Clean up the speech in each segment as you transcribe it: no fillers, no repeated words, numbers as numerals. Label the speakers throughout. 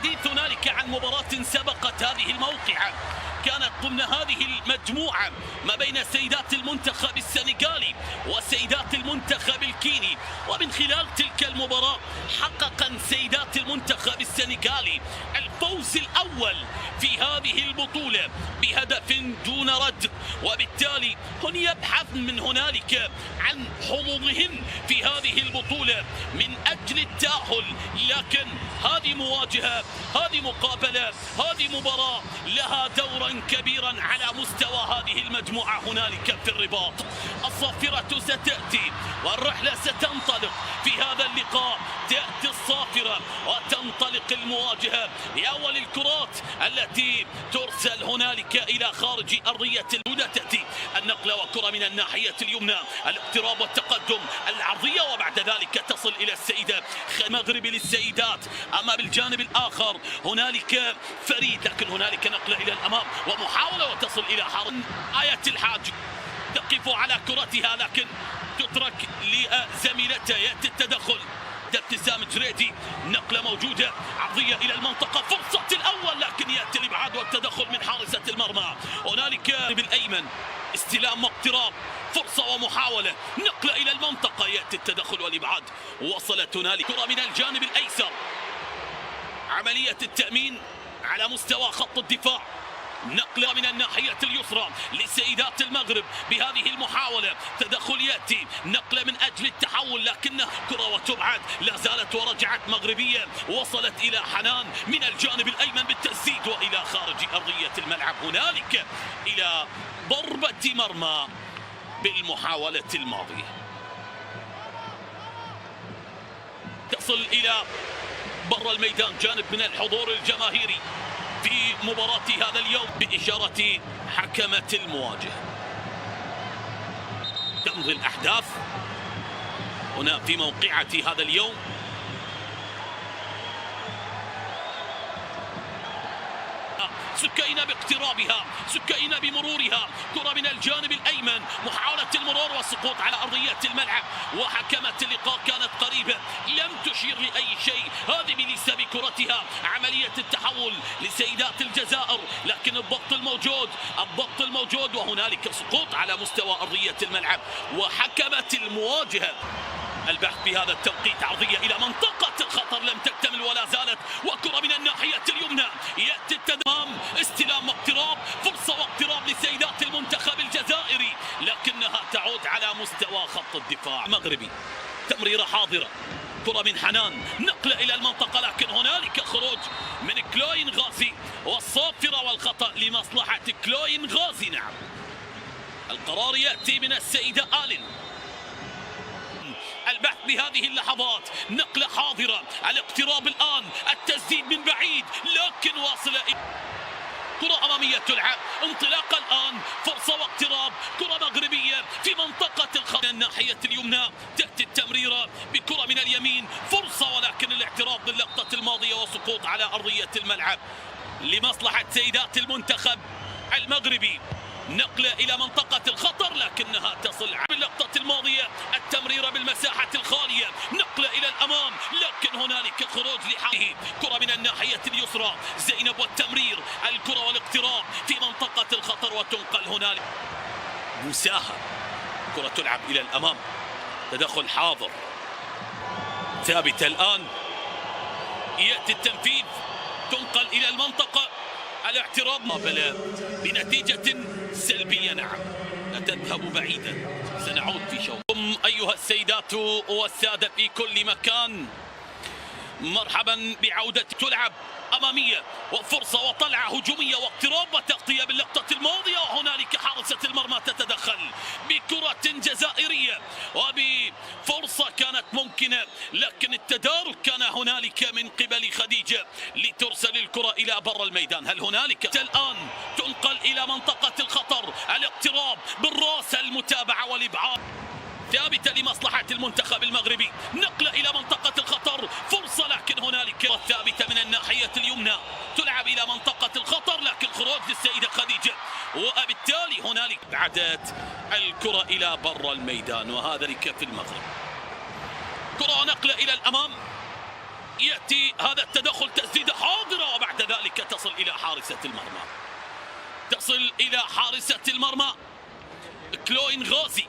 Speaker 1: الحديث هنالك عن مباراة سبقت هذه الموقعة، كانت ضمن هذه المجموعة ما بين سيدات المنتخب السنغالي وسيدات المنتخب الكيني، ومن خلال تلك المباراة حقق سيدات المنتخب السنغالي الفوز الأول في هذه البطولة بهدف دون رد، وبالتالي هن يبحثن من هنالك عن حظوظهن في هذه البطولة من أجل التأهل. لكن هذه مواجهة، هذه مقابلة، هذه مباراة لها دورا كبيرا على مستوى هذه المجموعة هنالك في الرباط. الصافرة ستأتي والرحلة ستنطلق في هذا اللقاء، تأتي الصافرة وتنطلق المواجهة لأول الكرات التي ترسل هنالك إلى خارج أرضية الهدى. تأتي النقلة وكرة من الناحية اليمنى، الاقتراب والتقدم، العرضية، وبعد ذلك تصل إلى السيدة مغربي للسيدات. أما بالجانب الآخر هنالك فريد، لكن هنالك نقلة إلى الأمام ومحاولة وتصل إلى حارس آية الحاج، تقف على كرتها لكن تترك لزميلتها. يأتي التدخل، ابتسام جريدي، نقلة موجودة، عرضية إلى المنطقة، فرصة الأول لكن يأتي الإبعاد والتدخل من حارسة المرمى. هنالك بالأيمن استلام واقتراب، فرصة ومحاولة، نقلة إلى المنطقة، يأتي التدخل والإبعاد، وصلت هنالك كرة من الجانب الأيسر، عملية التأمين على مستوى خط الدفاع، نقلة من الناحية اليسرى لسيدات المغرب بهذه المحاولة، تدخل يأتي، نقلة من أجل التحول لكنها كرة وتبعد، لا زالت ورجعت مغربية، وصلت إلى حنان من الجانب الأيمن بالتسديد وإلى خارج أرضية الملعب، هنالك إلى ضربة مرمى بالمحاولة الماضية، تصل إلى برا الميدان جانب من الحضور الجماهيري في مباراة هذا اليوم بإشارة حكمة المواجهة. تمضي الأحداث هنا في موقعة هذا اليوم، سكينة باقترابها، سكينة بمرورها، كرة من الجانب الأيمن، محاولة المرور والسقوط على أرضية الملعب، وحكمة اللقاء كانت قريبة، لم تشير لأي شيء. هذه ميليسا بكرتها، عملية التحول لسيدات الجزائر، لكن الضغط الموجود، الضغط الموجود، وهنالك سقوط على مستوى أرضية الملعب، وحكمة المواجهة البحث في هذا التوقيت، عرضية إلى منطقة الخطر لم تكتمل ولا زالت، وكرة من الناحية اليمنى، يأتي التمام، استلام واقتراب، فرصة واقتراب لسيدات المنتخب الجزائري، لكنها تعود على مستوى خط الدفاع المغربي. تمريرة حاضرة، كرة من حنان، نقلة إلى المنطقة، لكن هنالك خروج من كلوين غازي، والصافرة والخطأ لمصلحة كلوين غازي. نعم، القرار يأتي من السيدة آلين. البحث بهذه اللحظات، نقلة حاضرة، الاقتراب الآن، التسديد من بعيد، لكن واصلة كرة أمامية تلعب، انطلاقة الآن، فرصة واقتراب، كرة مغربية في منطقة الخط الناحية اليمنى، تأتي التمريرة بكرة من اليمين، فرصة ولكن الاعتراض باللقطة الماضية وسقوط على أرضية الملعب لمصلحة سيدات المنتخب المغربي. نقلة إلى منطقة الخطر لكنها تصل باللقطة الماضية، التمريرة بالمساحة الخالية، نقلة إلى الأمام، لكن هنالك خروج لحاله، كرة من الناحية اليسرى، زينب والتمرير، الكرة والاقتراب في منطقة الخطر وتنقل هنالك مساهة، كرة تلعب إلى الأمام، تدخل حاضر، ثابتة الآن، يأتي التنفيذ، تنقل إلى المنطقة، الاعتراض مقابلة بنتيجة سلبية. نعم، لا تذهب بعيدا، سنعود في شوط. أيها السيدات والسادة في كل مكان، مرحبا بعودة. تلعب أمامية وفرصة وطلعة هجومية واقتراب وتغطية باللقطة الماضية، وهنالك حارسة المرمى تتدخل بكرة جزائرية وبفرصة كانت ممكنة، لكن التدارك كان هنالك من قبل خديجة لترسل الكرة إلى بر الميدان. هل هنالك الآن تنقل إلى منطقة الخطر، الاقتراب بالراس، المتابعة والإبعاد ثابتة لمصلحة المنتخب المغربي، نقلة إلى منطقة الخطر، فرصة لكن هنالك ثابتة من الناحية اليمنى، تلعب إلى منطقة الخطر لكن خروج للسيدة خديجة، وبالتالي هنالك عدت الكرة إلى بر الميدان، وهذا لكف المغرب. كرة ونقلة إلى الأمام، يأتي هذا التدخل، تسديدة حاضرة إلى حارسة المرمى، تصل إلى حارسة المرمى كلوين غازي،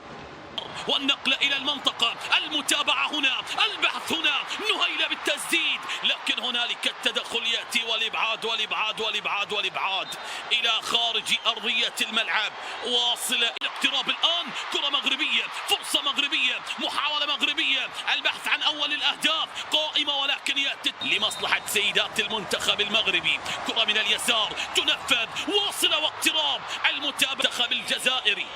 Speaker 1: والنقل إلى المنطقة، المتابعة هنا، البحث هنا، نهيلة بالتسديد، لكن هنالك التدخل يأتي والإبعاد والإبعاد والإبعاد والإبعاد إلى خارج أرضية الملعب. واصلة الاقتراب الآن، كرة مغربية، فرصة مغربية، محاولة مغربية، البحث عن أول الأهداف، قائمة ولكن يأتي لمصلحة سيدات المنتخب المغربي. كرة من اليسار تنفذ، واصلة واقتراب المنتخب الجزائري.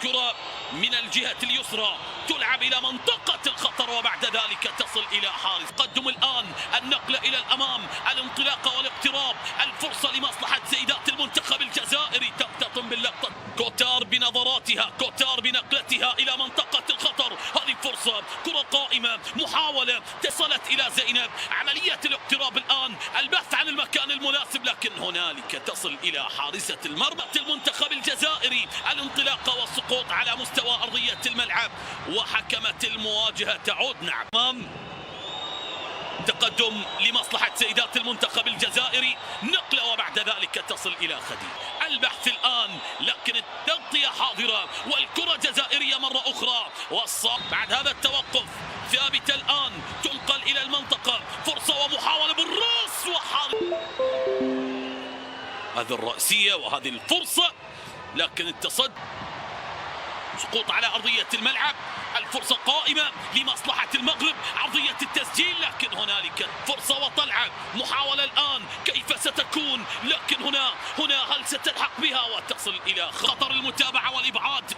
Speaker 1: كرة من الجهة اليسرى تلعب إلى منطقة الخطر، وبعد ذلك تصل إلى حارس. قدم الآن النقل إلى الأمام، الانطلاقة والاقتراب، الفرصة لمصلحة سيدات المنتخب الجزائري. تقتطم باللقطة كوتار بنظراتها، كوتار بنقلتها إلى منطقة الخطر. هذه فرصة، كرة قائمة، محاولة تصلت إلى زينب، عملية الاقتراب الآن، البحث عن المكان المناسب، لكن هنالك تصل إلى حارسة المرمى المنتخب الجزائري. الانطلاقة والسقوط على مستوى أرضية الملعب، وحكمة المواجهة تعود. نعم، تقدم لمصلحة سيدات المنتخب الجزائري، نقلة وبعد ذلك تصل إلى خديج. البحث الآن، لكن التغطية حاضرة، والكرة جزائرية مرة أخرى، بعد هذا التوقف ثابتة الآن، تنقل إلى المنطقة، فرصة ومحاولة بالرأس هذه الرأسية وهذه الفرصة، لكن التصدي، سقوط على أرضية الملعب، الفرصة قائمة لمصلحة المغرب، عرضية التسجيل، لكن هنالك فرصة وطلعة، محاولة الآن، كيف ستكون؟ لكن هنا هل ستلحق بها وتصل إلى خطر المتابعة والإبعاد؟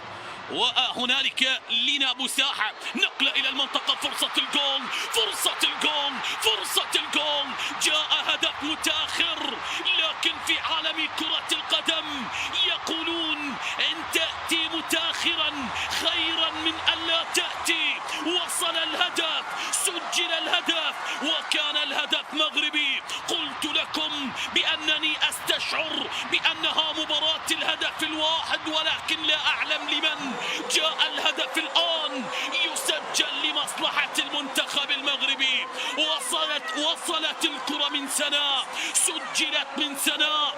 Speaker 1: وهنالك لنا مساحة، نقلة إلى المنطقة، فرصة الجول، فرصة الجول، فرصة الجول، جاء هدف متأخر، لكن في عالم كرة القدم يقولون إن تأتي متأخرا خيرا من أن لا تأتي. وصل الهدف، سجل الهدف، وكان الهدف مغربي. قلت لكم بأنني أستشعر بأنها مباراة الهدف الواحد، ولكن لا أعلم لمن. جاء الهدف الآن، يسجل لمصلحة المنتخب المغربي. وصلت الكرة من سناء، سجلت من سناء،